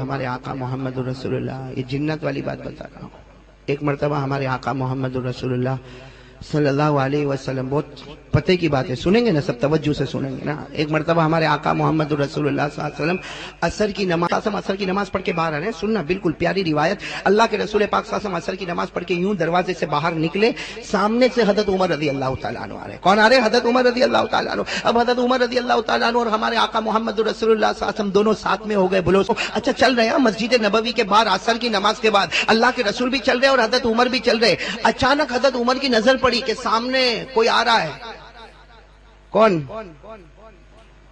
ہمارے آقا محمد رسول اللہ، یہ جنت والی بات بتا رہا ہوں۔ ایک مرتبہ ہمارے آقا محمد رسول اللہ صلی اللہ علیہ وسلم، بہت پتے کی بات ہے، سنیں گے نا سب، توجہ سے سنیں گے نا۔ ایک مرتبہ ہمارے آقا محمد رسول اللہ صلی اللہ علیہ وسلم عصر کی نماز پڑھ کے باہر آ رہے ہیں۔ سننا، بالکل پیاری روایت۔ اللہ کے رسول پاک صلی اللہ علیہ وسلم عصر کی نماز پڑھ کے یوں دروازے سے باہر نکلے، سامنے سے حضرت عمر رضی اللہ تعالیٰ عنہ آ رہے ہیں۔ کون آ رہے ہیں؟ حضرت عمر رضی اللہ تعالیٰ عنہ۔ اب حضرت عمر رضی اللہ تعالیٰ عنہ اور ہمارے آقا محمد رسول اللہ صلی اللہ علیہ وسلم دونوں ساتھ میں ہو گئے۔ بولو اچھا، چل رہے ہیں مسجد نبوی کے باہر عصر کی نماز کے بعد، اللہ کے رسول بھی چل رہے اور حضرت عمر بھی چل رہے۔ اچانک حضرت عمر کی نظر پڑی کہ سامنے کوئی آ رہا ہے۔ کون؟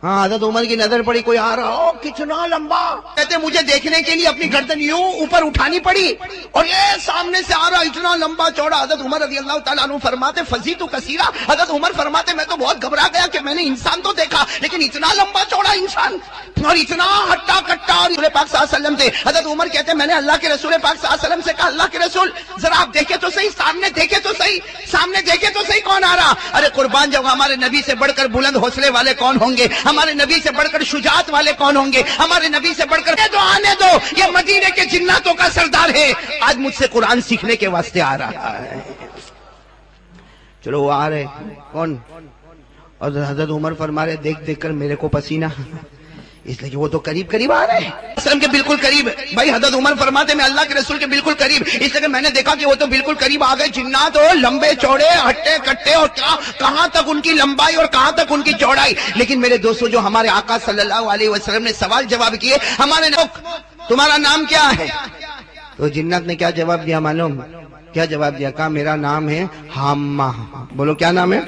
ہاں، حضرت عمر کی نظر پڑی، کوئی آ رہا، کتنا لمبا، کہتے مجھے دیکھنے کے لیے اپنی گردن یوں اوپر اٹھانی پڑی، اور یہ سامنے سے آ رہا اتنا لمبا چوڑا۔ حضرت عمر رضی اللہ تعالیٰ عنہ فرماتے فزیت کثیرا، حضرت عمر فرماتے میں تو بہت گھبرا گیا کہ میں نے انسان تو دیکھا لیکن اتنا لمبا چوڑا انسان اور اتنا ہٹا کٹا، اور رسول پاک صلی اللہ علیہ وسلم تھے۔ حضرت عمر کہتے ہیں میں نے اللہ کے رسول پاک صلی اللہ علیہ وسلم سے کہا اللہ کے رسول ذرا آپ دیکھیں تو صحیح، سامنے دیکھیں تو صحیح، سامنے دیکھیں تو صحیح کون آ رہا۔ ارے قربان جب ہمارے نبی سے بڑھ کر بلند حوصلے والے کون ہوں گے، ہمارے نبی سے بڑھ کر شجاعت والے کون ہوں گے، ہمارے نبی سے بڑھ کر تو آنے دو، یہ مدینے کے جناتوں کا سردار ہے، آج مجھ سے قرآن سیکھنے کے واسطے آ رہا ہے۔ چلو وہ آ رہے، کون؟ اور حضرت عمر فرما رہے دیکھ دیکھ کر میرے کو پسینہ، اس لیے کہ وہ تو قریب قریب آ رہے ہیں، اسلام کے بالکل قریب۔ بھائی حضرت عمر فرماتے میں اللہ کے رسول کے بالکل قریب، اس لیے کہ میں نے دیکھا کہ وہ تو بالکل قریب آ گئے۔ جنات ہو لمبے چوڑے ہٹے کٹے، اور کہاں تک ان کی لمبائی اور کہاں تک ان کی چوڑائی۔ لیکن میرے دوستو، جو ہمارے آقا صلی اللہ علیہ وسلم نے سوال جواب کیے، ہمارے تمہارا نام کیا ہے؟ تو جنات نے کیا جواب دیا معلوم؟ کیا جواب دیا؟ کہا میرا نام ہے حامہ۔ بولو کیا نام ہے؟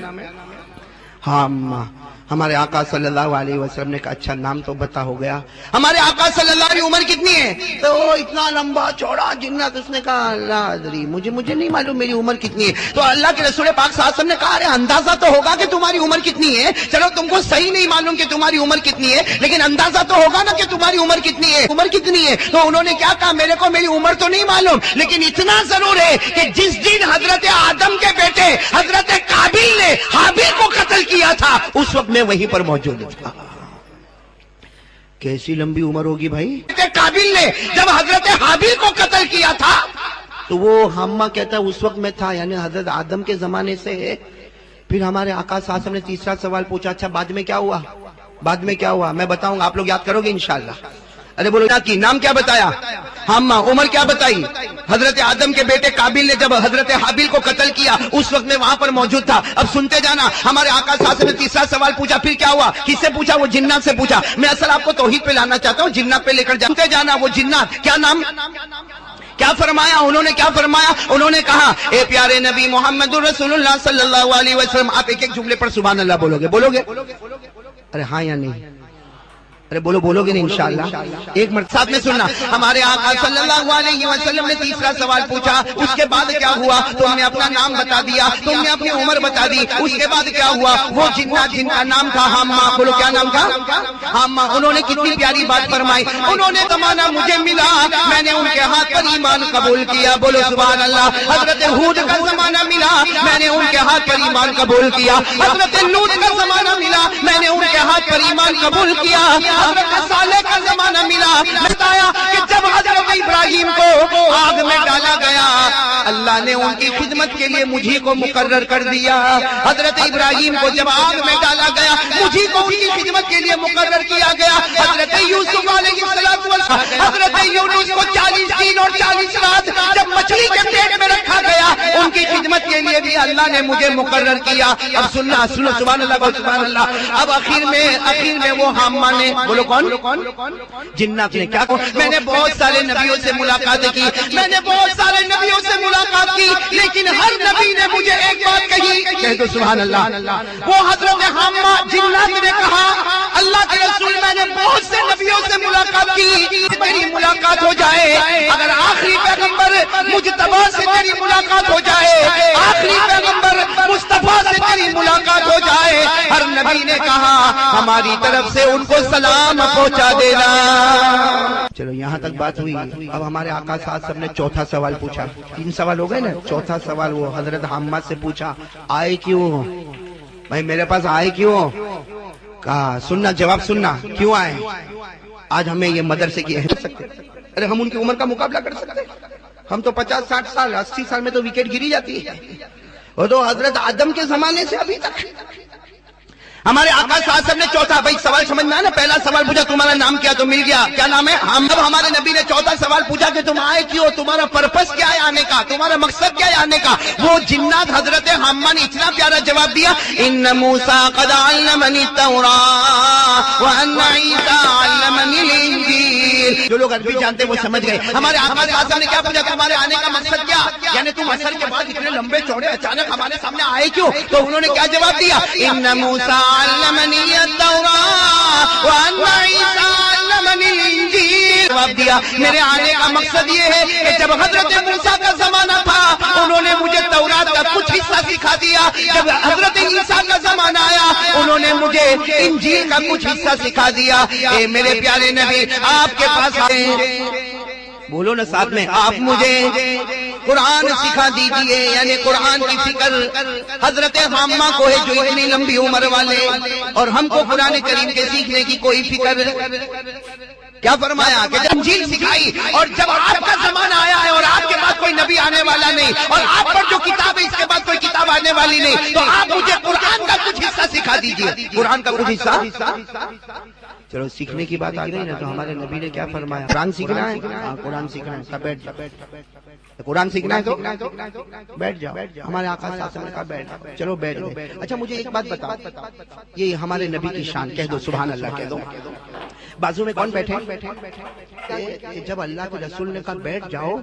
حامہ۔ ہمارے آقا صلی اللہ علیہ وسلم نے کہا اچھا نام تو بتا ہو گیا۔ ہمارے آقا صلی اللہ علیہ عمر کتنی ہے؟ تو اتنا لمبا چوڑا جنات، اس نے کہا اللہ ادری، مجھے نہیں معلوم میری عمر کتنی ہے۔ تو اللہ کے رسول پاک صلی اللہ علیہ وسلم نے کہا ارے اندازہ تو ہوگا کہ تمہاری عمر کتنی ہے، چلو تم کو صحیح نہیں معلوم کہ تمہاری عمر کتنی ہے، لیکن اندازہ تو ہوگا نا کہ تمہاری عمر کتنی ہے، عمر کتنی ہے۔ تو انہوں نے کیا کہا میرے کو میری عمر تو نہیں معلوم، لیکن اتنا ضرور ہے کہ جس دن حضرت آدم کے بیٹے حضرت قابیل نے حابیل کو قتل کیا تھا اس وقت میں وہیں پر موجود تھا۔ کیسی لمبی عمر ہوگی بھائی۔ قابیل نے جب حضرت حابیل کو قتل کیا تھا تو وہ حامہ کہتا ہے اس وقت میں تھا، یعنی حضرت آدم کے زمانے سے۔ پھر ہمارے آقا صلی اللہ علیہ وسلم نے تیسرا سوال پوچھا اچھا بعد میں کیا ہوا؟ بعد میں کیا ہوا میں بتاؤں گا، آپ لوگ یاد کرو گے انشاءاللہ۔ ارے بولو کی نام کیا بتایا؟ حامہ۔ عمر کیا بتائی؟ حضرت آدم کے بیٹے قابیل نے جب حضرت حابیل کو قتل کیا اس وقت میں وہاں پر موجود تھا۔ اب سنتے جانا، ہمارے آقا صلی اللہ علیہ وسلم نے تیسرا سوال پوچھا پھر کیا ہوا؟ کس سے پوچھا؟ وہ جنات سے پوچھا۔ میں اصل آپ کو توحید پہ لانا چاہتا ہوں، جنات پہ لے کر جانتے جانا۔ وہ جنات کیا نام کیا فرمایا انہوں نے؟ کیا فرمایا انہوں نے؟ کہا اے پیارے نبی محمد رسول اللہ صلی اللہ علیہ وسلم، آپ ایک ایک جملے پر سبحان اللہ بولو گے؟ بولو گے؟ ارے ہاں یا نہیں؟ ارے بولو گے نہیں انشاءاللہ؟ ایک مرتبہ ساتھ میں سننا، ہمارے آقا صلی اللہ علیہ وسلم نے تیسرا سوال پوچھا، اس کے بعد کیا ہوا؟ تم نے اپنا نام بتا دیا، تم نے اپنی عمر بتا دی، اس کے بعد کیا ہوا؟ وہ جنات جن کا نام تھا حامہ، بولو کیا نام تھا؟ حامہ۔ انہوں نے کتنی پیاری بات فرمائی، انہوں نے زمانہ مجھے ملا، میں نے ان کے ہاتھ پر ایمان قبول کیا، بولو سبحان اللہ۔ حضرت ہود کا زمانہ ملا، میں نے ان کے ہاتھ پر ایمان قبول کیا۔ حضرت لوط کا زمانہ ملا، میں نے ان کے ہاتھ پر ایمان قبول کیا۔ حضرت صالح کا زمانہ ملا، بتایا کہ جب حضرت ابراہیم کو آگ میں ڈالا گیا اللہ نے ان کی خدمت کے لیے مجھے کو مقرر کر دیا۔ حضرت ابراہیم کو جب آگ میں ڈالا گیا مجھے کو ان کی خدمت کے لیے مقرر کیا گیا۔ حضرت یوسف علیہ السلام، حضرت یونس کو 40 دن اور 40 رات جب مچھلی کے پیٹ میں رکھا گیا ان کی خدمت کے لیے بھی اللہ نے مجھے مقرر کیا۔ اب سنو سبحان اللہ، بولو سبحان اللہ۔ اب آخر میں وہ حامہ نے، بولو کون؟ جنات نے کیا کہا؟ میں نے بہت سارے نبیوں سے ملاقات کی، میں نے بہت سارے نبیوں سے ملاقات کی، لیکن ہر نبی نے مجھے ایک بات کہی، کہہ دو سبحان اللہ۔ وہ حضرت حامہ جنات نے کہا اللہ کے رسول میں نے بہت سے نبیوں سے ملاقات کی، میری ملاقات ہو جائے، اگر آخری پیغمبر مجتبی سے تیری ملاقات ہو جائے، آخری پیغمبر مصطفیٰ سے تیری ملاقات ہو جائے، ہر نبی نے کہا ہماری طرف سے ان کو سلام پہنچا دینا۔ چلو یہاں تک بات ہوئی۔ اب ہمارے آقا صلی اللہ علیہ وسلم نے چوتھا سوال پوچھا، 3 سوال ہو گئے نا، چوتھا سوال وہ حضرت حامہ سے پوچھا آئے کیوں بھائی میرے پاس آئے کیوں؟ کہا سننا، جواب سننا، کیوں آئے؟ آج ہمیں یہ مدرسے کی اہمیت سکتے، ارے ہم ان کی عمر کا مقابلہ کر سکتے؟ ہم تو 50 60 سال 80 سال میں تو وکٹ گری جاتی ہے، وہ تو حضرت آدم کے زمانے سے ابھی تک۔ ہمارے آقا صلی اللہ علیہ وسلم نے چوتھا، بھائی سوال سمجھ میں آیا نا، پہلا سوال پوچھا تمہارا نام کیا، تو مل گیا کیا نام ہے ہم۔ اب ہمارے نبی نے چوتھا سوال پوچھا کہ تم آئے کیوں، تمہارا پرپس کیا ہے آنے کا، تمہارا مقصد کیا ہے آنے کا۔ وہ جنات حضرت حمہ نے اتنا پیارا جواب دیا، ان موسیٰ قد علمنی التوراۃ وان عیسیٰ علمنی الانجیل۔ جو لوگ عربی جانتے وہ سمجھ گئے۔ ہمارے آقا صلی اللہ علیہ وسلم نے کیا پوچھا، تمہارے آنے کا مقصد کیا، یعنی تم عصر کے بعد اتنے لمبے چوڑے اچانک ہمارے سامنے آئے کیوں؟ تو انہوں نے کیا جواب دیا، ان موسیٰ علمنی التوراۃ وان عیسیٰ علمنی الانجیل۔ جواب دیا میرے آنے کا مقصد یہ ہے کہ جب حضرت موسیٰ کا زمانہ تھا انہوں نے مجھے تورات کا کچھ حصہ سکھا دیا، جب حضرت عیسیٰ کا زمانہ آیا انہوں نے مجھے انجیل کا کچھ حصہ سکھا دیا۔ اے میرے پیارے نبی آپ کے پاس آئے، بولو نا ساتھ میں، آپ مجھے قرآن سکھا دیجئے، یعنی قرآن کی فکر حضرت حمہ کو ہے جو اتنی لمبی عمر والے، اور ہم کو قرآن کریم کے سیکھنے کی کوئی فکر۔ کیا فرمایا کہ جب انجیل سکھائی، اور جب آپ کا زمانہ آیا ہے اور آپ کے بعد کوئی نبی آنے والا نہیں، اور آپ پر جو کتاب ہے اس کے بعد کوئی کتاب آنے والی نہیں، تو آپ مجھے قرآن کا کچھ حصہ سکھا دیجئے۔ قرآن کا کچھ حصہ، چلو سیکھنے کی بات آ گئی نا، تو ہمارے نبی نے کیا فرمایا، قرآن سیکھنا ہے، قرآن سیکھنا ہے، بیٹھ جاؤ، قرآن سیکھنا ہے تو بیٹھ جاؤ۔ ہمارے آقا صلی اللہ علیہ وسلم نے کہا بیٹھ جاؤ، چلو بیٹھ گئے۔ اچھا مجھے ایک بات بتاؤ، یہ ہمارے نبی کی شان، کہہ دو سبحان اللہ کہہ دو۔ بازو میں کون بیٹھے؟ جب اللہ کے رسول نے کہا بیٹھ جاؤ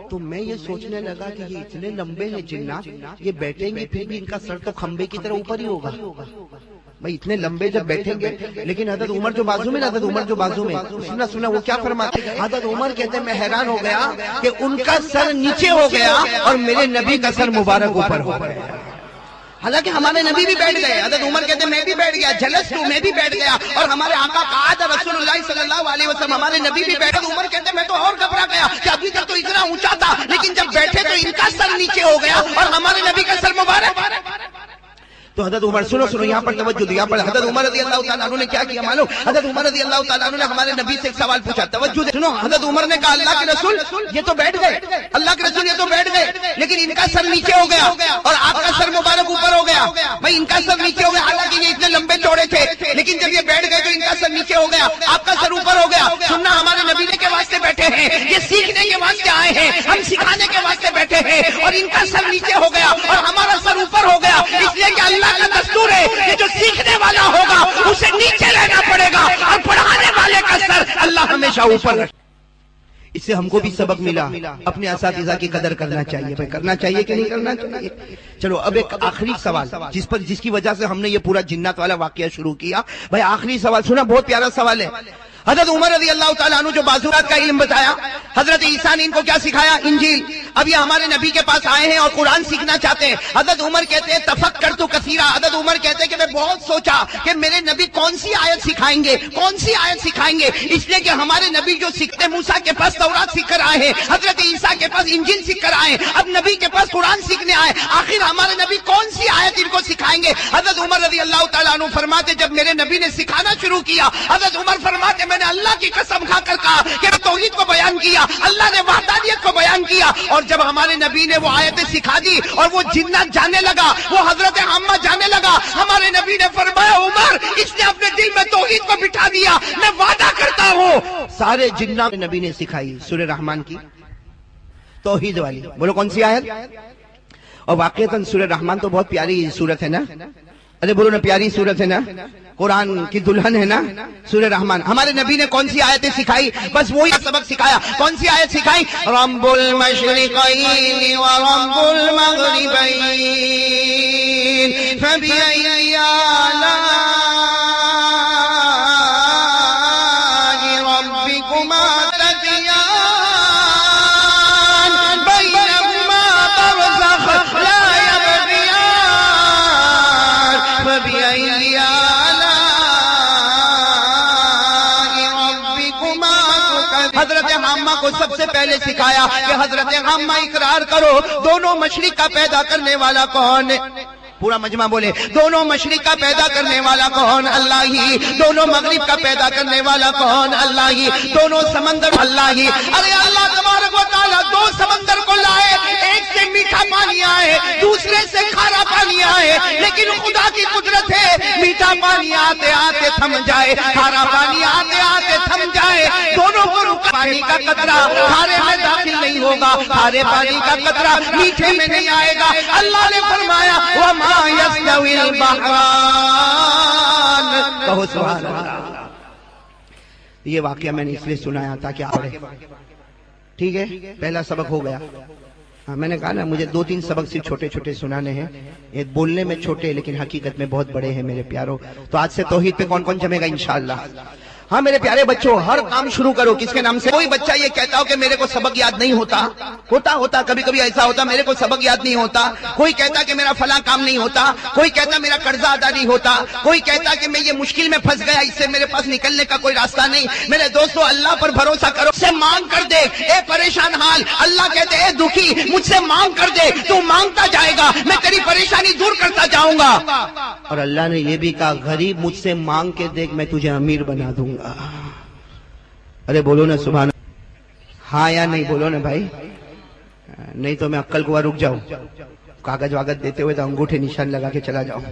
تو میں یہ سوچنے لگا کہ یہ اتنے لمبے ہیں جنات، یہ بیٹھیں گے پھر بھی ان کا سر تو کھمبے کی طرح اوپر ہی ہوگا۔ بھائی اتنے لمبے جب بیٹھیں گے، لیکن حضرت عمر جو بازو میں، حضرت عمر جو بازو میں، سنا وہ کیا فرماتے ہیں؟ حضرت عمر کہتے ہیں میں حیران ہو گیا کہ ان کا سر نیچے ہو گیا اور میرے نبی کا سر مبارک اوپر ہو گیا۔ حالانکہ ہمارے نبی بھی بیٹھ گئے، حضرت عمر کہتے ہیں میں بھی بیٹھ گیا، جلس تو میں بھی بیٹھ گیا، اور ہمارے آقا قعد رسول اللہ صلی اللہ علیہ وسلم، ہمارے نبی بھی بیٹھے۔ عمر کہتے ہیں میں تو اور گھبرا گیا کہ ابھی تک تو اتنا اونچا تھا، لیکن جب بیٹھے تو ان کا سر نیچے ہو گیا اور ہمارے نبی کا سر مبارک۔ تو حضرت عمر سنو یہاں پر توجہ دو، یہاں پر حضرت عمر رضی اللہ تعالیٰ عنہ نے کیا کیا معلوم؟ حضرت عمر رضی اللہ تعالیٰ عنہ نے ہمارے نبی سے ایک سوال پوچھا، توجہ سنو۔ حضرت عمر نے کہا اللہ کے رسول یہ تو بیٹھ گئے، اللہ کے رسول یہ تو بیٹھ گئے، لیکن ان کا سر نیچے ہو گیا اور آپ کا سر مبارک اوپر ہو گیا۔ بھائی ان کا سر نیچے ہو گیا، حالانکہ یہ اتنے لمبے چوڑے تھے، لیکن جب یہ بیٹھ گئے تو ان کا سر نیچے ہو گیا، آپ کا سر اوپر ہو گیا۔ سننا ہمارے نبی کے واسطے بیٹھے ہیں، یہ سیکھنے کے واسطے آئے ہیں، ہم سکھانے کے واسطے بیٹھے ہیں، اور ان کا سر نیچے ہو گیا اور ہمارا سر اوپر ہو گیا، اس لیے کہ اللہ کا دستور ہے کہ جو سیکھنے والا ہوگا اسے نیچے لینا پڑے گا اور پڑھانے والے کا سر اللہ ہمیشہ اوپر رکھے۔ اس سے ہم کو بھی سبق ملا، اپنے اساتذہ کی قدر کرنا چاہیے۔ بھائی کرنا چاہیے کہ نہیں کرنا چاہیے؟ چلو اب ایک آخری سوال جس کی وجہ سے ہم نے یہ پورا جنات والا واقعہ شروع کیا۔ بھائی آخری سوال سنا، بہت پیارا سوال ہے۔ حضرت عمر رضی اللہ تعالیٰ عنہ جو بازورات کا علم بتایا، حضرت عیسیٰ نے ان کو کیا سکھایا؟ انجیل۔ اب یہ ہمارے نبی کے پاس آئے ہیں اور قرآن سیکھنا چاہتے ہیں۔ حضرت عمر کہتے ہیں تفکرت کثیرا، حضرت عمر کہتے ہیں کہ میں بہت سوچا کہ میرے نبی کون سی آیت سکھائیں گے، کون سی آیت سکھائیں گے، اس لیے کہ ہمارے نبی جو سیکھتے موسیٰ کے پاس تورات سیکھ کر آئے ہیں، حضرت عیسیٰ کے پاس انجیل سیکھ کر آئے ہیں، اب نبی کے پاس قرآن سیکھنے آئے، آخر ہمارے نبی کون سی آیت ان کو سکھائیں گے؟ حضرت عمر رضی اللہ تعالیٰ عنہ فرماتے جب میرے نبی نے سکھانا شروع کیا، حضرت عمر فرماتے میں نے اللہ کی قسم کھا کر کہا کہ توحید کو بیان کیا، اللہ نے وحدانیت کو بیان کیا، اور جب ہمارے نبی نے وہ آیتیں سکھا دی اور وہ جنات جانے لگا، وہ حضرت حمہ جانے لگا، ہمارے نبی نے فرمایا عمر اس نے اپنے دل میں توحید کو بٹھا دیا، میں وعدہ کرتا ہوں سارے جنات نبی نے سکھائی۔ سورہ رحمان کی توحید والی، بولو کون سی آیت؟ اور واقعتاً سورہ رحمان تو بہت پیاری سورت ہے نا، ارے بولو نا پیاری سورت ہے نا، قرآن کی دلہن ہے نا سورہ رحمان۔ ہمارے نبی نے کون سی آیتیں سکھائی؟ بس وہی سبق سکھایا۔ کون سی آیت سکھائی؟ رب المشرقین ورب المغربین فبأي آلاء ربكما تكذبان بينهما برزخ لا يبغيان فبأي حضرت حمہ کو سب سے پہلے سکھایا کہ حضرت حمہ اقرار کرو دونوں مشرق کا پیدا کرنے والا کون ہے؟ پورا مجمع بولے دونوں مشرق کا پیدا کرنے والا کون؟ اللہ ہی. دونوں مغرب کا پیدا کرنے والا کون؟ اللہ ہی. دونوں سمندر اللہ ہی. ارے اللہ تبارک و تعالیٰ دو سمندر کو لائے، ایک سے میٹھا پانی آئے، دوسرے سے کھارا پانی آئے، لیکن خدا کی قدرت ہے میٹھا پانی آتے آتے تھم جائے، کھارا پانی آتے آتے تھم جائے، دونوں کو پانی کا قطرہ کھارے میں داخل نہیں ہوگا، کھارے پانی کا قطرہ میٹھے میں نہیں آئے گا. اللہ نے فرمایا وَمَا يَسْتَوِي الْبَحْرَانِ. کہو سبحان اللہ. یہ واقعہ میں نے اس لیے سنایا تھا کہ آپ ٹھیک ہے پہلا سبق ہو گیا. میں نے کہا نا مجھے 2-3 سبق صرف چھوٹے چھوٹے سنانے ہیں، یہ بولنے میں چھوٹے لیکن حقیقت میں بہت بڑے ہیں میرے پیاروں. تو آج سے توحید پہ کون کون جمے گا انشاءاللہ؟ ہاں میرے پیارے بچوں، ہر کام شروع کرو کس کے نام سے. کوئی بچہ یہ کہتا ہو کہ میرے کو سبق یاد نہیں ہوتا کبھی کبھی ایسا ہوتا میرے کو سبق یاد نہیں ہوتا. کوئی کہتا کہ میرا فلاں کام نہیں ہوتا، کوئی کہتا میرا قرضہ ادا نہیں ہوتا، کوئی کہتا کہ میں یہ مشکل میں پھنس گیا، اس سے میرے پاس نکلنے کا کوئی راستہ نہیں. میرے دوستو اللہ پر بھروسہ کرو، سے مانگ کر دے. اے پریشان حال، اللہ کہتے اے دکھی مجھ سے مانگ کر دے، تو مانگتا جائے گا میں تیری پریشانی دور کرتا جاؤں گا. اور اللہ نے یہ بھی کہا غریب مجھ سے مانگ کے دیکھ میں تجھے امیر بنا دوں گا. ارے بولو نا سبحان. ہاں یا نہیں بولو نا بھائی، نہیں تو میں عقل کو رک جاؤں. کاغذ واغذ دیتے ہوئے تو انگوٹھے نشان لگا کے چلا جاؤں.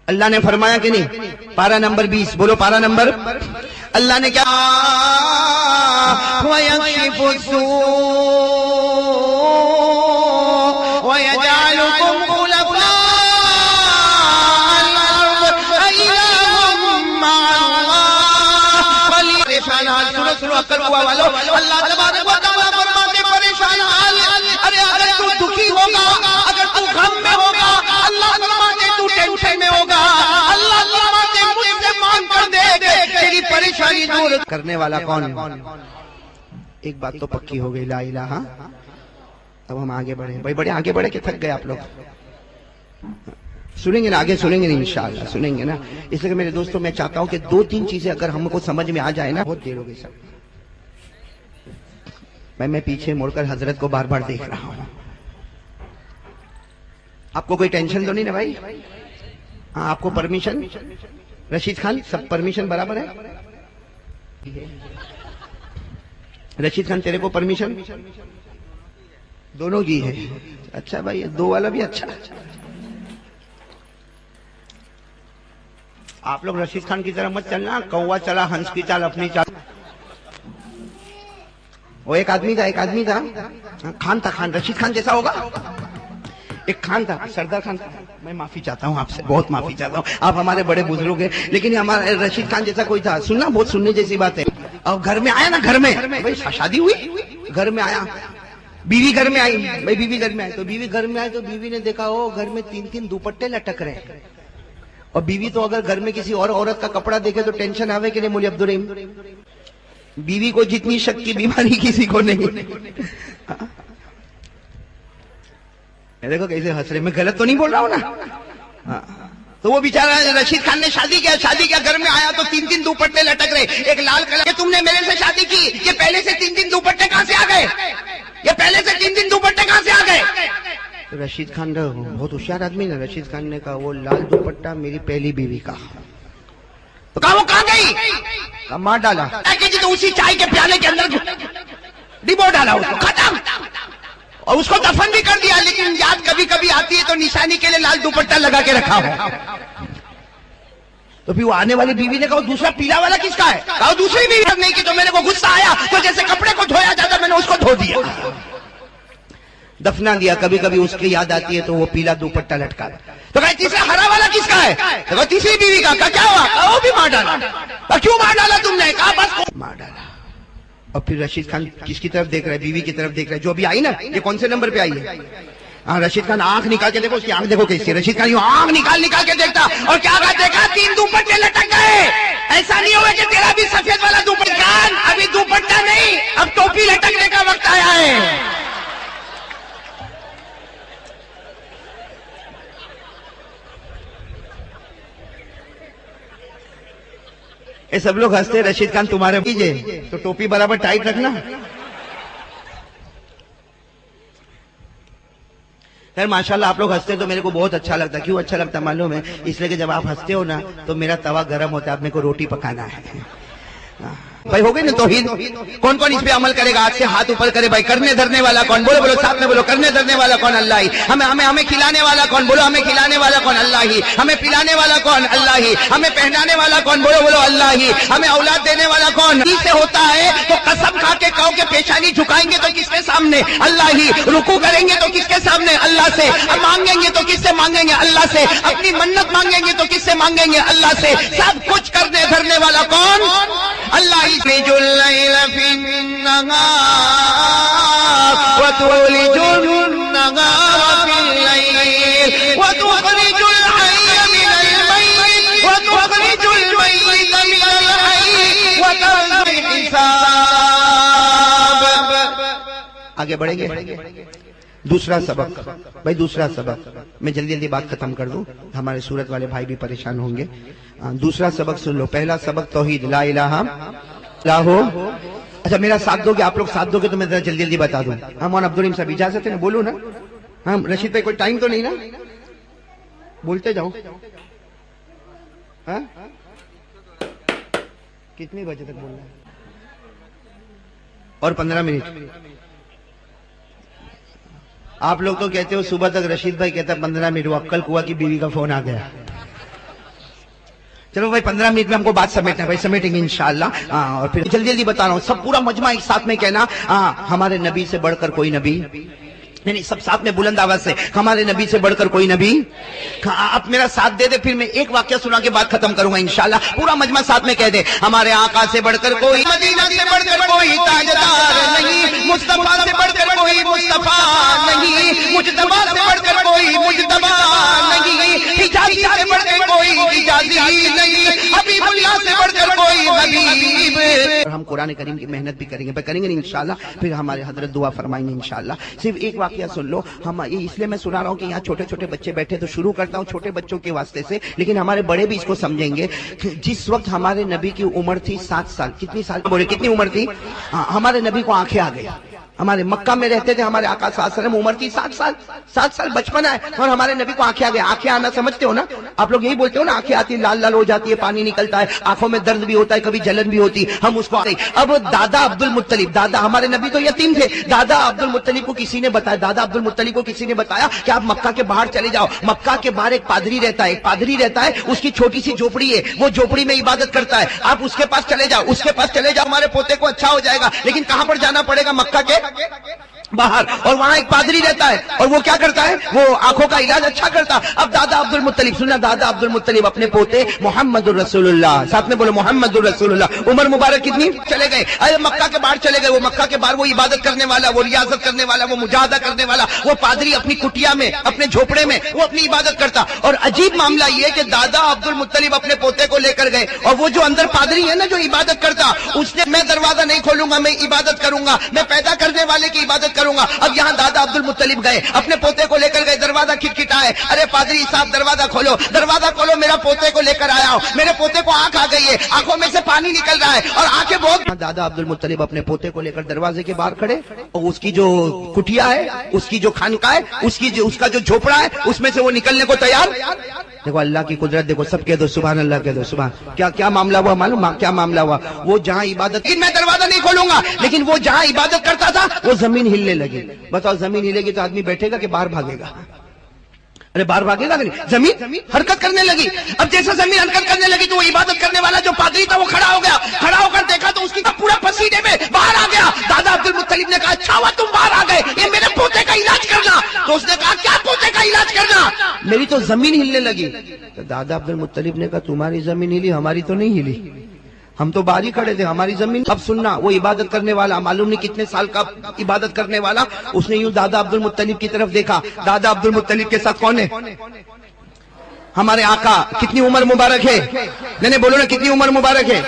اللہ نے فرمایا کہ نہیں؟ پارہ نمبر 20 بولو پارہ نمبر. اللہ نے کیا وَيَكْشِفُ السُّوءَ وَيَجْعَلُكُمْ خُلَفَاءَ سنو عقل ہوا والو. اللہ تبارک و تعالیٰ فرماتے پریشان حال، ارے اگر تو دکھی ہوگا، اگر تو غم میں ہوگا، اللہ فرماتے تو ٹینشن میں ہوگا، اللہ فرماتے مجھ سے مانگ کر دے تیری پریشانی دور کرنے والا کون ہے؟ ایک بات تو پکی ہو گئی لا الہ. اب ہم آگے بڑھیں بھائی، بڑے آگے بڑھے کہ تھک گئے آپ لوگ. سنیں گے نا آگے، سنیں گے نا انشاءاللہ سنیں گے نا. اس لیے میرے دوستوں میں چاہتا ہوں کہ 2-3 چیزیں اگر ہم کو سمجھ میں آ جائے نا، بہت دیر ہو گئی سب. میں پیچھے مڑ کر حضرت کو بار بار دیکھ رہا ہوں. آپ کو کوئی ٹینشن تو نہیں نا بھائی؟ ہاں آپ کو پرمیشن؟ رشید خان سب پرمیشن برابر ہے؟ رشید خان تیرے کو پرمیشن دونوں کی ہے؟ اچھا بھائی 2 والا بھی اچھا. آپ لوگ رشید خان کی طرح مت چلنا، کوا چلا ہنس کی چال اپنی چال. وہ ایک آدمی تھا خان تھا، خان رشید خان جیسا ہوگا. ایک خان تھا سردار خان تھا. میں معافی چاہتا ہوں آپ سے، بہت معافی چاہتا ہوں، آپ ہمارے بڑے بزرگ ہیں، لیکن ہمارا رشید خان جیسا کوئی تھا. سننا بہت سننے جیسی بات ہے. اور گھر میں آیا نا، گھر میں شادی ہوئی، گھر میں آیا، بیوی گھر میں آئی بھائی، بیوی گھر میں آئی تو بیوی نے دیکھا وہ گھر میں 3 دوپٹے لٹک رہے. اور بیوی تو اگر گھر میں کسی اور عورت کا کپڑا دیکھے تو ٹینشن آوے کہ نہیں مولوی عبدالرحیم؟ بیوی کو جتنی شک کی بیماری کسی کو نہیں. دیکھو کیسے ہنس رہے، میں غلط تو نہیں بول رہا ہوں نا؟ تو وہ بیچارہ رشید خان نے شادی کیا، گھر میں آیا تو 3 دوپٹے لٹک رہے. ایک لال کلر کہ تم نے میرے سے شادی کی، یہ پہلے سے 3 دوپٹے کہاں سے آ گئے؟ یہ پہلے سے 3 دوپٹے کہاں سے آ گئے؟ رشید خان بہت ہوشیار آدمی نا. رشید خان نے کہا وہ لال دوپٹہ میری پہلی بیوی کا. تو کہا وہ کہاں گئی؟ کہا مار ڈالا. تو اسی چائے کے پیالے کے اندر ڈبو ڈالا اس کو، ختم. اور اس کو دفن بھی کر دیا، لیکن یاد کبھی کبھی آتی ہے تو نشانی کے لیے لال دوپٹہ لگا کے رکھا ہو. تو پھر وہ آنے والی بیوی نے کہا دوسرا پیلا والا کس کا ہے؟ کہا دوسری بیوی نہیں کی. تو میرے کو غصہ آیا تو جیسے کپڑے کو دھویا جاتا میں نے اس کو دھو دیا، دفنا دیا. کبھی کبھی اس کی یاد آتی ہے تو وہ پیلا دوپٹہ لٹکا. تو کہا تیسرا ہرا والا کس کا ہے؟ تو کہا تیسری بیوی کا. کہا کیا ہوا؟ وہ بھی مار ڈالا. کیوں مار ڈالا تم نے؟ کہا بس مار ڈالا. اور پھر رشید خان کس کی طرف دیکھ رہا ہے؟ بیوی کی طرف دیکھ رہا ہے جو ابھی آئی نا. یہ کون سے نمبر پہ آئی ہے؟ ہاں رشید خان آنکھ نکال کے دیکھو، اس کی آنکھ دیکھو کیسی. رشید خان یوں آنکھ نکال کے دیکھتا اور کیا کہا؟ دیکھا 3 دوپٹے لٹک گئے. ایسا نہیں ہوا کہ تیرا بھی سفید والا دوپٹہ، ابھی دوپٹہ نہیں، اب ٹوپی لٹکنے کا وقت آیا ہے. یہ سب لوگ ہنستے. رشید خان تمہارے کیجئے تو ٹوپی برابر ٹائٹ رکھنا. خیر ماشاءاللہ آپ لوگ ہنستے تو میرے کو بہت اچھا لگتا ہے. کیوں اچھا لگتا ہے معلوم ہے؟ اس لیے کہ جب آپ ہنستے ہو نا تو میرا توا گرم ہوتا ہے, آپ میرے کو روٹی پکانا ہے. بھائی ہو گئی نا توحید؟ کون کون اس پہ عمل کرے گا؟ آج سے ہاتھ اوپر کرے بھائی. کرنے دھرنے والا کون؟ بولو بولو ساتھ میں بولو. کرنے دھرنے والا کون؟ اللہ ہی. ہمیں کھلانے والا کون؟ بولو ہمیں کھلانے والا کون؟ اللہ ہی. ہمیں پلانے والا کون؟ اللہ ہی. ہمیں پہنانے والا کون؟ بولو بولو اللہ ہی. ہمیں اولاد دینے والا کون؟ سے ہوتا ہے تو قسم کھا کے کہو کہ پیشانی جھکائیں گے تو کس کے سامنے؟ اللہ ہی. رکوع کریں گے تو کس کے سامنے؟ اللہ سے. مانگیں گے تو کس سے مانگیں گے؟ اللہ سے. اپنی منت مانگیں گے تو کس سے مانگیں گے؟ اللہ سے. سب کچھ کرنے دھرنے والا کون؟ اللہ ہی. الليل في النهار وتولج النهار في الليل وتخرج الحي من الميت وتخرج الميت من الحي وتنزل الحساب. آگے بڑھیں گے. دوسرا سبق بھائی, دوسرا سبق میں جلدی جلدی بات ختم کر دوں, ہمارے سورت والے بھائی بھی پریشان ہوں گے. دوسرا سبق سن لو. پہلا سبق توحید, لا الہ لا ہو. اچھا میرا ساتھ دو گے, آپ لوگ ساتھ دو گے تو میں جلدی جلدی بتا دوں. ہاں مولانا عبدالرحیم صاحب اجازت ہے نا؟ بولو نا. ہاں رشید بھائی کوئی ٹائم تو نہیں نا؟ بولتے جاؤ. ہاں کتنے بجے تک بولنا ہے؟ اور 15 منٹ. آپ لوگ تو کہتے ہو صبح تک, رشید بھائی کہتا 15 منٹ. وہ عقل کنواں کی بیوی کا فون آ گیا. چلو بھائی 15 منٹ میں ہم کو بات سمیٹنا ہے بھائی, سمیٹیں گے انشاءاللہ. اور پھر جلدی جلدی بتا رہا ہوں, سب پورا مجمع ایک ساتھ میں کہنا ہمارے نبی سے بڑھ کر کوئی نبی نہیں. سب ساتھ میں بلند آواز سے, ہمارے نبی سے بڑھ کر کوئی نبی. آپ میرا ساتھ دے دے, پھر میں ایک واقعہ سنا کے بات ختم کروں گا انشاءاللہ. پورا مجمع ساتھ میں کہہ دے, ہمارے آقا سے بڑھ کر کوئی, مدینہ سے بڑھ کر کوئی تاجدار نہیں, مصطفیٰ سے بڑھ کر کوئی مصطفیٰ نہیں, مجتبیٰ سے بڑھ کر کوئی مجتبیٰ نہیں, حجازی سے بڑھ کر کوئی حجازی نہیں, حبیب اللہ سے بڑھ کر کوئی حبیب. ہم قرآن کریم کی محنت بھی کریں گے انشاءاللہ. پھر ہمارے حضرت دعا فرمائیں گے انشاءاللہ. صرف ایک واقعہ سن لو. ہم یہ اس لیے میں سنا رہا ہوں کہ یہاں چھوٹے چھوٹے بچے بیٹھے, تو شروع کرتا ہوں چھوٹے بچوں کے واسطے سے, لیکن ہمارے بڑے بھی اس کو سمجھیں گے. جس وقت ہمارے نبی کی عمر تھی 7 سال, کتنی سال بولے, کتنی عمر تھی؟ ہمارے نبی کو آنکھیں آ گئی. ہمارے مکہ میں رہتے تھے ہمارے آقا صلی اللہ علیہ وسلم, عمر تھی 7 سال بچپن ہے, اور ہمارے نبی کو آنکھیں آ گئی. آنکھیں آنا سمجھتے ہو نا آپ لوگ؟ یہی بولتے ہو نا آنکھیں آتی, لال لال ہو جاتی ہے, پانی نکلتا ہے, آنکھوں میں درد بھی ہوتا ہے, کبھی جلن بھی ہوتی, ہم اس کو. اب دادا عبد المطلب, دادا ہمارے نبی تو یتیم تھے, دادا عبد المطلب کو کسی نے بتایا, دادا عبد المطلب کو کسی نے بتایا کہ آپ مکہ کے باہر چلے جاؤ. مکہ کے باہر ایک پادری رہتا ہے, اس کی چھوٹی سی جھوپڑی ہے, وہ جھوپڑی میں عبادت کرتا ہے, آپ اس کے پاس چلے جاؤ, ہمارے پوتے کو اچھا ہو جائے گا. لیکن کہاں پر جانا پڑے گا؟ مکہ کے باہر, اور وہاں ایک پادری رہتا ہے, اور وہ کیا کرتا ہے؟ وہ آنکھوں کا علاج اچھا کرتا. اب دادا عبد المطلب, سننا, دادا عبد المطلب اپنے پوتے محمد الرسول اللہ, ساتھ میں بولو محمد الرسول اللہ, عمر مبارک کتنی, چلے گئے مکہ کے باہر چلے گئے. وہ مکہ کے باہر وہ عبادت کرنے والا, وہ ریاضت کرنے والا, وہ مجاہدہ کرنے والا, وہ پادری اپنی کٹیا میں, اپنے جھوپڑے میں وہ اپنی عبادت کرتا. اور عجیب معاملہ یہ کہ دادا عبد المطلب اپنے پوتے کو لے کر گئے, اور وہ جو اندر پادری ہے نا جو عبادت کرتا, اس نے, میں دروازہ نہیں کھولوں گا, میں عبادت کروں گا, میں پیدا کرنے والے کی عبادت کروں گا. اب یہاں دادا عبد المطلب گئے, اپنے پوتے کو لے کر گئے, دروازہ کھٹکھٹائے, ارے پادری صاحب دروازہ کھولو, میرا پوتے کو لے کر آیا ہوں, میرے پوتے کو آنکھ آ گئی ہے, آنکھوں میں سے پانی نکل رہا ہے, اور آنکھیں بہت. دادا عبد المطلب اپنے پوتے کو لے کر دروازے کے باہر کھڑے, اور اس کی جو کٹیا ہے, اس کی جو خانقاہ ہے, اس کا جو جھوپڑا ہے, اس میں سے وہ نکلنے کو تیار. دیکھو اللہ کی قدرت دیکھو, سب کہہ دو سبحان اللہ, کہہ دو سبحان. کیا معاملہ ہوا معلوم, کیا معاملہ ہوا؟ وہ جہاں عبادت, میں دروازہ نہیں کھولوں گا, لیکن وہ جہاں عبادت کرتا تھا وہ زمین ہلنے لگی. بتاؤ زمین ہلے گی تو آدمی بیٹھے گا کہ باہر بھاگے گا؟ ارے باہر بھاگے گا نہیں, زمین حرکت کرنے لگی. اب جیسے زمین حرکت کرنے لگی تو وہ عبادت کرنے والا جو پادری تھا وہ کھڑا ہو گیا, کھڑا ہو کر دیکھا تو اس کی پورا پسینے میں باہر آ گیا. دادا عبد المطلب نے کہا اچھا ہوا تم باہر آ گئے, یہ میرے پوتے کا علاج کرنا. تو اس نے کہا کیا پوتے کا علاج کرنا؟ میری تو زمین ہلنے لگی. تو دادا عبد المطلب نے کہا تمہاری زمین ہلی, ہماری تو نہیں ہلی, ہم تو باہر ہی کھڑے تھے, ہماری زمین. اب سننا, وہ عبادت کرنے والا, معلوم نہیں کتنے سال کا عبادت کرنے والا, اس نے یوں دادا عبد المطلب کی طرف دیکھا. دادا عبد المطلب کے ساتھ کون ہے؟ ہمارے آقا. کتنی عمر مبارک ہے؟ نہیں بولو نا, کتنی عمر مبارک ہے؟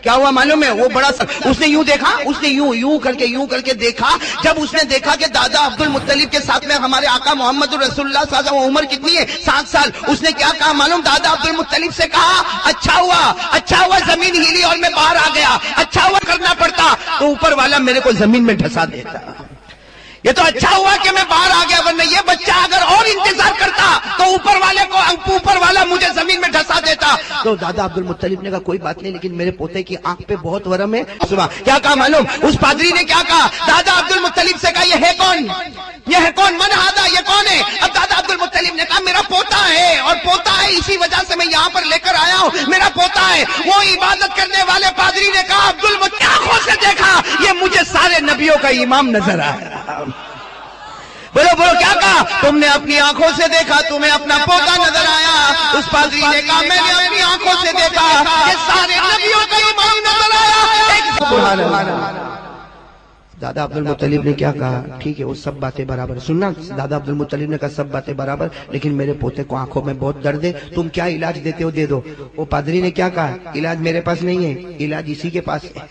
کیا ہوا معلوم ہے؟ وہ بڑا اس نے یوں دیکھا, اس نے یوں کر کے دیکھا. جب اس نے دیکھا کہ دادا عبد المطلب کے ساتھ میں ہمارے آقا محمد الرسول اللہ صلی اللہ علیہ وسلم, عمر کتنی ہے؟ 7 سال. اس نے کیا کہا معلوم؟ دادا عبد المطلب سے کہا اچھا ہوا زمین ہلی اور میں باہر آ گیا, اچھا ہوا کرنا پڑتا تو اوپر والا میرے کو زمین میں ڈھسا دیتا. یہ تو اچھا ہوا کہ میں باہر آ گیا، ورنہ یہ بچہ اگر اور انتظار کرتا تو اوپر والا مجھے زمین میں ڈھسا دیتا۔ تو دادا عبد المطلب نے کہا کوئی بات نہیں، لیکن میرے پوتے کی آنکھ پہ بہت ورم ہے۔ کیا کہا معلوم؟ اس پادری نے کیا کہا؟ دادا عبد المطلب سے کہا یہ ہے کون؟ یہ ہے کون؟ من ہادا، یہ کون ہے؟ اب دادا عبد المطلب نے کہا میرا پوتا ہے، اور پوتا ہے اسی وجہ سے میں یہاں پر لے کر آیا ہوں، میرا پوتا ہے۔ وہ عبادت کرنے والے پادری نے کہا عبد المطلب آنکھوں سے دیکھا، یہ مجھے سارے نبیوں کا امام نظر آیا۔ بولو بولو کیا کہا؟ تم نے اپنی آنکھوں سے دیکھا، تمہیں اپنا پوتا نظر آیا۔ اس پادری نے کہا میں نے اپنی آنکھوں سے دیکھا کہ سارے نبیوں کا امام نظر آیا۔ سبحان اللہ۔ دادا عبد المطلب نے کیا کہا؟ ٹھیک ہے وہ سب باتیں برابر، سننا، دادا عبد المطلب نے کہا سب باتیں برابر، لیکن میرے پوتے کو آنکھوں میں بہت درد ہے، تم کیا علاج دیتے ہو دے دو۔ وہ پادری نے کیا کہا؟ علاج میرے پاس نہیں ہے، علاج اسی کے پاس ہے۔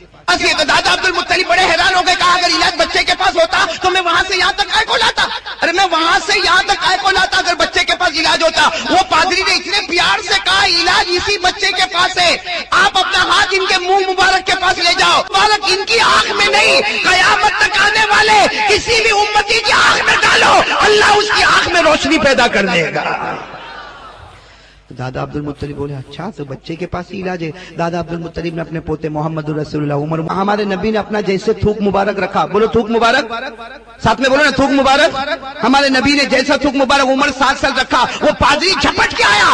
تو دادا عبد المطلب بڑے حیران ہو گئے، کہا اگر علاج بچے کے پاس ہوتا تو میں وہاں سے یہاں تک آئے کو لاتا؟ ارے میں وہاں سے یہاں تک آئے کو لاتا اگر بچے کے پاس علاج ہوتا۔ وہ پادری نے اتنے پیار سے کہا علاج اسی بچے کے پاس ہے، آپ اپنا ہاتھ ان کے منہ مبارک کے پاس لے جاؤ، مبارک ان کی آنکھ میں نہیں، قیامت تک آنے والے کسی بھی امتی کی آنکھ میں ڈالو، اللہ اس کی آنکھ میں روشنی پیدا کر دے گا۔ دادا عبد المطلب بولے اچھا تو بچے کے پاس ہی علاج ہے۔ دادا عبد المطلب نے اپنے پوتے محمد رسول اللہ عمر، ہمارے نبی نے اپنا جیسے تھوک مبارک رکھا، بولو تھوک مبارک، ساتھ میں بولو نا تھوک مبارک، ہمارے نبی نے جیسا تھوک مبارک عمر 7 سال رکھا، وہ پادری جھپٹ کے آیا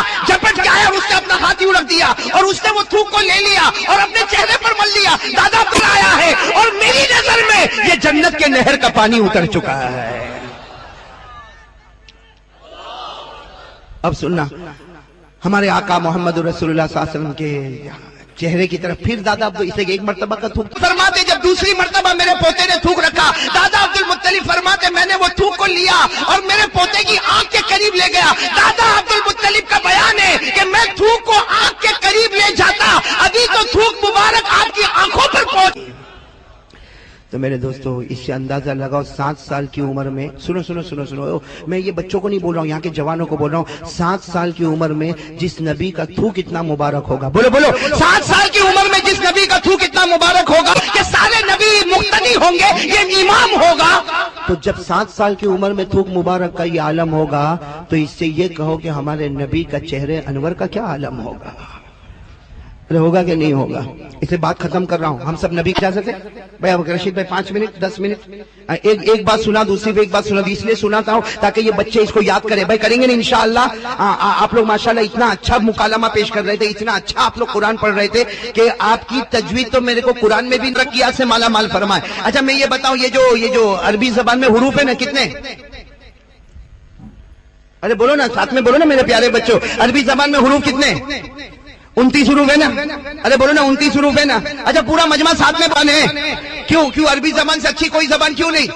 اور اس نے اپنا ہاتھ یوں رکھ دیا اور اس نے وہ تھوک کو لے لیا اور اپنے چہرے پر مل لیا۔ دادا عبد آیا ہے اور میری نظر میں یہ جنت کے نہر کا پانی اتر چکا ہے۔ اب سننا، ہمارے آقا محمد رسول اللہ صلی اللہ علیہ وسلم کے چہرے کی طرف پھر دادا عبد اسے ایک مرتبہ کا تھوک فرماتے، جب دوسری مرتبہ میرے پوتے نے تھوک رکھا، دادا عبد المطلب فرماتے میں نے وہ تھوک کو لیا اور میرے پوتے کی آنکھ کے قریب لے گیا۔ دادا عبد المطلب کا بیان ہے کہ میں تھوک کو آنکھ کے قریب لے جاتا، ابھی تو تھوک مبارک آپ کی آنکھوں پر پہنچ۔ تو میرے دوستو اس سے اندازہ لگاؤ 7 سال کی عمر میں، سنو، میں یہ بچوں کو نہیں بول رہا ہوں، یہاں کے جوانوں کو بول رہا ہوں، 7 سال کی عمر میں جس نبی کا تھوک اتنا مبارک ہوگا، بولو 7 سال کی عمر میں جس نبی کا تھوک اتنا مبارک ہوگا کہ سارے نبی مقتدی ہوں گے، یہ امام ہوگا۔ تو جب 7 سال کی عمر میں تھوک مبارک کا یہ عالم ہوگا تو اس سے یہ کہو کہ ہمارے نبی کا چہرے انور کا کیا عالم ہوگا؟ ہوگا کہ نہیں ہوگا؟ اسے بات ختم کر رہا ہوں، ہم سب نبی کی اجازت ہے بھائی؟ اب رشید بھائی 5 منٹ 10 منٹ ایک بات سنا، دوسری ایک بات سنا، اس لیے سناتا ہوں تاکہ یہ بچے اس کو یاد کریں۔ بھائی کریں گے نا انشاءاللہ؟ آپ لوگ ماشاءاللہ اتنا اچھا مکالمہ پیش کر رہے تھے، اتنا اچھا آپ لوگ قرآن پڑھ رہے تھے کہ آپ کی تجوید تو میرے کو قرآن میں بھی ترقیات سے مالا مال فرمائے۔ اچھا میں یہ بتاؤں، یہ جو عربی زبان میں حروف ہے نا کتنے؟ ارے بولو نا، ساتھ میں بولو نا میرے پیارے بچوں، عربی زبان میں حروف کتنے؟ 29 حروف ہے نا؟ ارے بولو نا 29 حروف ہے نا؟ اچھا پورا مجمع ساتھ میں پڑھنے ہیں، کیوں عربی زبان سے اچھی کوئی زبان کیوں نہیں؟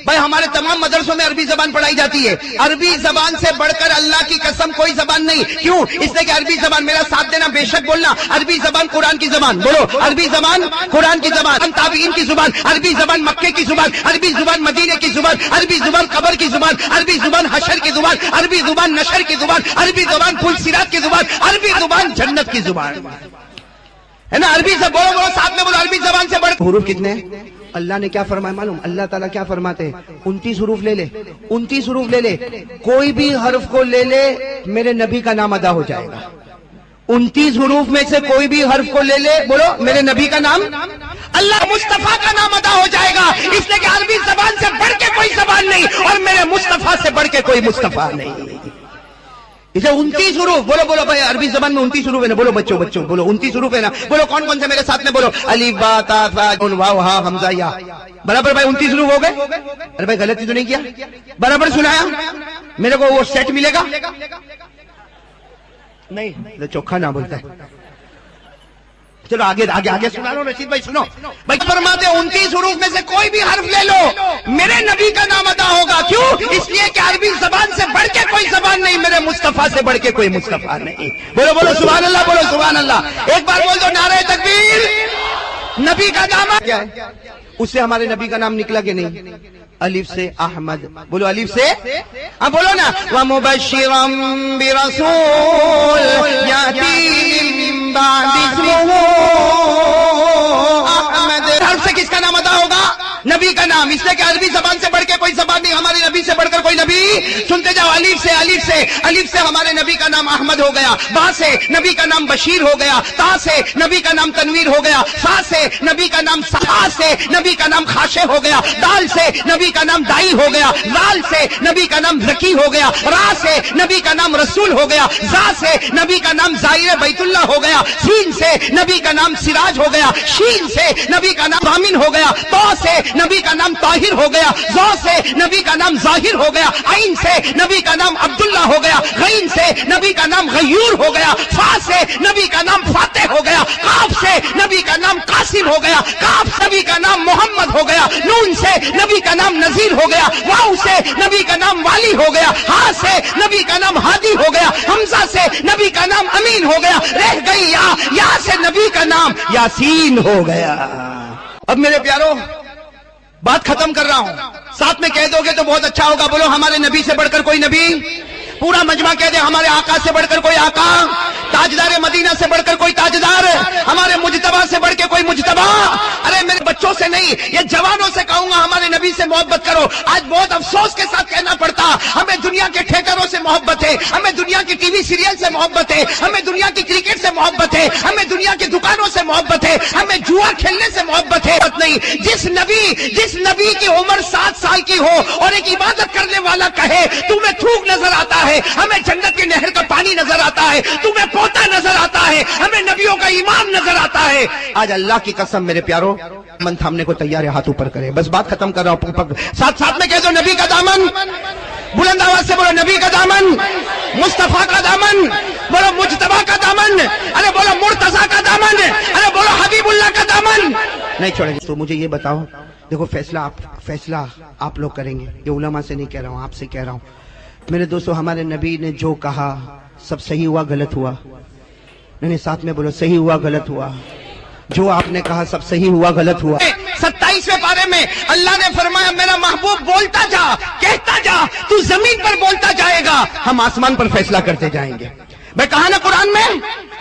بھائی ہمارے تمام مدرسوں میں عربی زبان پڑھائی جاتی ہے، عربی زبان سے بڑھ کر اللہ کی قسم کوئی زبان نہیں۔ کیوں؟ اس لیے کہ عربی زبان، میرا ساتھ دینا بے شک بولنا، عربی زبان قرآن کی زبان، بولو عربی زبان قرآن کی زبان، تابعین کی زبان، عربی زبان مکے کی زبان، عربی زبان مدینے کی زبان، عربی زبان قبر کی زبان، عربی زبان حشر کی زبان، عربی زبان نشر کی زبان، عربی زبان پل صراط کی زبان، عربی زبان جنت کی زبان ہے نا؟ عربی سے بولو ساتھ میں بولو، عربی زبان سے بڑھ حروف کتنے ہیں؟ اللہ نے کیا فرمایا معلوم؟ اللہ تعالیٰ کیا فرماتے ہیں؟ 29 حروف لے لے، 29 حروف لے لے، کوئی بھی حرف کو لے لے میرے نبی کا نام ادا ہو جائے گا۔ 29 حروف میں سے کوئی بھی حرف کو لے لے، بولو میرے نبی کا نام، اللہ مصطفیٰ کا نام ادا ہو جائے گا، اس لیے کہ عربی زبان سے بڑھ کے کوئی زبان نہیں اور میرے مصطفیٰ سے بڑھ کے کوئی مصطفیٰ نہیں۔ اسے 29 حروف، بولو بھائی عربی زبان میں 29 حروف ہے نا؟ بولو بچوں بولو 29 حروف ہے نا؟ بولو کون سے میرے ساتھ میں بولو، الف با تا ثا ج واو ہا حمزہ یا، برابر بھائی 29 حروف ہو گئے؟ ارے بھائی غلطی تو نہیں کیا؟ برابر سنایا؟ میرے کو وہ سیٹ ملے گا نہیں؟ چوکھا نہ بولتا ہے۔ چلو آگے سنا لو رشید بھائی، سنو بھائی فرماتے 29 حروف میں سے کوئی بھی حرف لے لو میرے نبی کا نام ادا ہوگا۔ کیوں؟ اس لیے کہ عربی زبان سے بڑھ کے کوئی زبان نہیں، میرے مصطفیٰ سے بڑھ کے کوئی مصطفیٰ نہیں۔ بولو سبحان اللہ، بولو سبحان اللہ، ایک بار بول دو نعرہ تکبیر۔ نبی کا نام کیا ہے؟ اس سے ہمارے نبی کا نام نکلا کہ نہیں؟ الف سے احمد، بولو الف سے، اب بولو نا وَمُبَشِّرًا بِرَسُولٍ يَأْتِي مِن بَعْدِ اسْمُهُ احمد۔ حرف سے کس کا نام ادا ہوگا؟ نبی کا نام، اس لیے کہ عربی زبان سے بڑھ کے کوئی زبان نہیں، ہمارے نبی سے بڑھ کر کوئی نبی. سنتے جاؤ، الف سے ہمارے نبی کا نام احمد ہو گیا، با سے نبی کا نام بشیر ہو گیا، تا سے نبی کا نام تنویر ہو گیا، سا سے نبی کا نام سا سے نبی کا نام خاشع ہو گیا، دال سے نبی کا نام دائی ہو گیا، لال سے نبی کا نام ذکی ہو گیا، را سے نبی کا نام رسول ہو گیا، زا سے نبی کا نام زائر بیت اللہ ہو گیا، سین سے نبی کا نام سراج ہو گیا، شین سے نبی کا نام ضامن ہو گیا، تو سے نبی کا نام طاہر ہو گیا، زو سے نبی کا نام ظاہر ہو گیا، عین سے نبی کا نام عبداللہ ہو گیا، غین سے نبی کا نام غیور ہو گیا، فا سے نبی کا نام فاتح ہو گیا، قاف سے نبی کا نام قاسم ہو گیا، کاف نبی کا نام محمد ہو گیا، نون سے نبی کا نام نذیر ہو گیا، واو سے نبی کا نام والی ہو گیا، ہا سے نبی کا نام ہادی ہو گیا، حمزہ سے نبی کا نام امین ہو گیا، رہ گئی یا سے نبی کا نام یاسین ہو گیا. اب میرے پیارو بات ختم کر رہا ہوں، ساتھ میں کہہ دو گے تو بہت اچھا ہوگا. بولو ہمارے نبی سے بڑھ کر کوئی نبی. پورا مجمع کہہ دے ہمارے آقا سے بڑھ کر کوئی آقا، تاجدار مدینہ سے بڑھ کر کوئی تاجدار، ہمارے مجتبی سے بڑھ کے کوئی مجتبی. ارے میرے بچوں سے نہیں، یہ جوانوں سے کہوں گا ہمارے نبی سے محبت کرو. آج بہت افسوس کے ساتھ کہنا پڑتا، ہمیں دنیا کے ٹھیکروں سے محبت ہے، ہمیں دنیا کی ٹی وی سیریل سے محبت ہے، ہمیں دنیا کی کرکٹ سے محبت ہے، ہمیں دنیا کی دکانوں سے محبت ہے، ہمیں جوا کھیلنے سے محبت ہے. نہیں، جس نبی کی عمر 7 سال کی ہو اور ایک عبادت کرنے والا کہے تمہیں تھوک نظر آتا ہے، ہمیں جنت کی نہر کا پانی نظر آتا ہے، تمہیں پوتا نظر آتا ہے، ہمیں نبیوں کا ایمان نظر آتا ہے. آج اللہ کی قسم میرے پیارو من تھامنے کو تیار ہے، ہاتھ اوپر کرے. بس بات ختم کر رہا ہوں، ساتھ میں کہہ دو نبی کا دامن، بلند آواز سے بولو نبی کا دامن، مصطفیٰ کا دامن، بولو مجتبیٰ کا دامن، ارے بولو مرتضیٰ کا دامن، ارے بولو حبیب اللہ کا دامن. نہیں چھوڑیں گے. تو مجھے یہ بتاؤ، دیکھو فیصلہ آپ لوگ کریں گے، یہ علماء سے نہیں کہہ رہا ہوں، آپ سے کہہ رہا ہوں. میرے دوستو ہمارے نبی نے جو کہا سب صحیح ہوا غلط ہوا؟ نہیں، ساتھ میں بولو صحیح ہوا غلط ہوا. جو آپ نے کہا سب صحیح ہوا غلط ہوا. 27ویں پارے میں اللہ نے فرمایا میرا محبوب بولتا جا، کہتا جا، تو زمین پر بولتا جائے گا، ہم آسمان پر فیصلہ کرتے جائیں گے. میں کہا نا قرآن میں،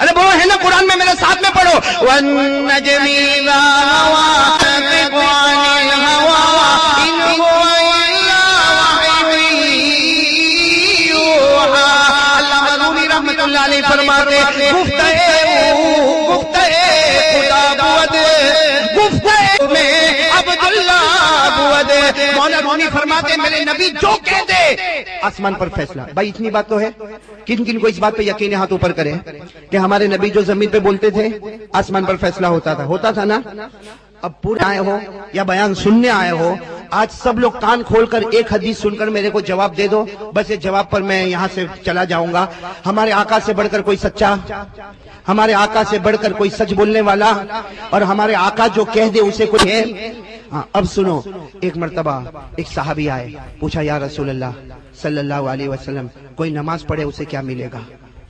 ارے بولو ہے نا قرآن میں، میرے ساتھ میں پڑھو. وَالنَّجْمِ إِذَا هَوَىٰ يَنطِقُ عَنِ الْهَوَىٰ إِنْ هُوَ إِلَّا وَحْيٌ يُوحَىٰ. علامہ رومی رحمت اللہ علیہ فرماتے گفتہ خدا بود، گفتہ میں عبداللہ بود. مولانا رومی فرماتے میرے نبی جو کہہ دے آسمان پر فیصلہ. بھائی اتنی بات تو ہے، کن کو اس بات پہ یقین ہے ہاتھ اوپر کرے کہ ہمارے نبی جو زمین پہ بولتے تھے آسمان پر فیصلہ ہوتا تھا نا. اب پورے آئے ہو یا بیان سننے آئے ہو، آج سب لوگ کان کھول کر ایک حدیث سن کر میرے کو جواب دے دو، بس یہ جواب پر میں یہاں سے چلا جاؤں گا. ہمارے آقا سے بڑھ کر کوئی سچا، ہمارے آقا سے بڑھ کر کوئی سچ بولنے والا، اور ہمارے آقا جو کہہ دے اسے کوئی ہے. ہاں اب سنو، ایک مرتبہ ایک صحابی آئے، پوچھا یا رسول اللہ صلی اللہ علیہ وسلم کوئی نماز پڑھے اسے کیا ملے گا؟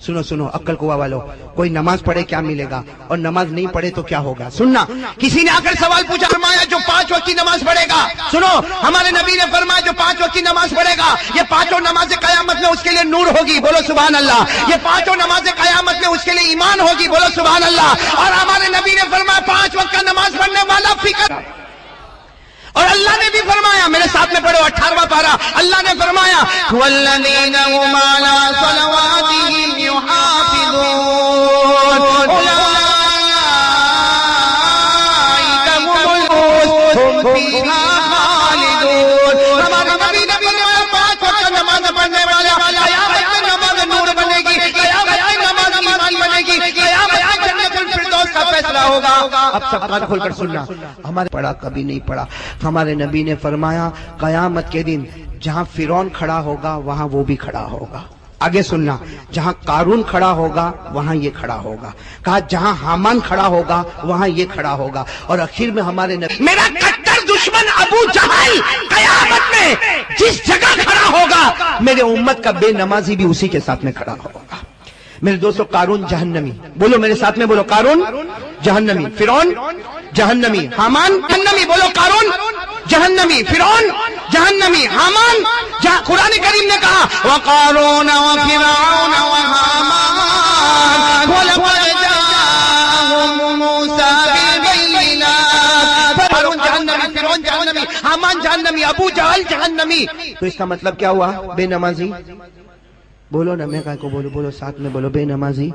سنو عقل قوا والو، کوئی نماز پڑھے کیا ملے گا اور نماز نہیں پڑھے تو کیا ہوگا؟ سننا، کسی نے آ کر سوال پوچھا، فرمایا جو 5 وقت کی نماز پڑھے گا. سنو، ہمارے نبی نے فرمایا جو 5 وقت کی نماز پڑھے گا یہ 5 نماز قیامت میں اس کے لیے نور ہوگی. بولو سبحان اللہ. یہ 5 نماز قیامت میں اس کے لیے ایمان ہوگی. بولو سبحان اللہ. اور ہمارے نبی نے فرمایا 5 وقت کا نماز پڑھنے والا فکر. اور اللہ نے بھی فرمایا، میرے ساتھ میں پڑھو 18واں پارہ، اللہ نے فرمایا وَالَّذِينَ هُمْ عَلَىٰ صَلَوَاتِهِمْ يُحَافِظُونَ أُولَٰئِكَ هُمُ الْفَائِزُونَ هُمْ فِيهَا خَالِدُونَ. ہمارے نبی نے 5 وقت نماز پڑھنے والے قیامت میں نماز نور بنے گی، قیامت میں نماز ایمان بنے گی، قیامت میں جنت الفردوس کا فیصلہ ہوگا. اب سب کان کھول کر سننا، ہمارے پڑھا کبھی نہیں پڑھا. ہمارے نبی نے فرمایا قیامت کے دن جہاں فرعون کھڑا ہوگا وہاں وہ بھی کھڑا ہوگا. آگے سننا، جہاں قارون کھڑا ہوگا وہاں یہ کھڑا ہوگا. کہا جہاں حامان کھڑا ہوگا وہاں یہ کھڑا ہوگا. اور آخر میں ہمارے نبی میرا کٹر دشمن ابو جہل قیامت میں جس جگہ کھڑا ہوگا میرے امت کا بے نمازی بھی اسی کے ساتھ میں کھڑا ہوگا. میرے دوستو قارون جہنمی، بولو میرے ساتھ میں، بولو قارون جہنمی، فرعون جہنمی، حامان جہنمی. بولو قارون جہنمی، فرعون جہنمی، حامان قرآن کریم نے کہا وَقَارُونَ وَفِرْعَوْنَ وَحَامَانَ وَلَقَدْ جَاءَهُم مُوسَىٰ بِالْبَيِّنَاتِ. قارون جہنمی، فرعون جہنمی، حامان جہنمی، ابو جہل جہنمی. تو اس کا مطلب کیا ہوا؟ بے نمازی. بولو نا، میں کہا کو بولو، بولو ساتھ میں بولو، بے نمازی.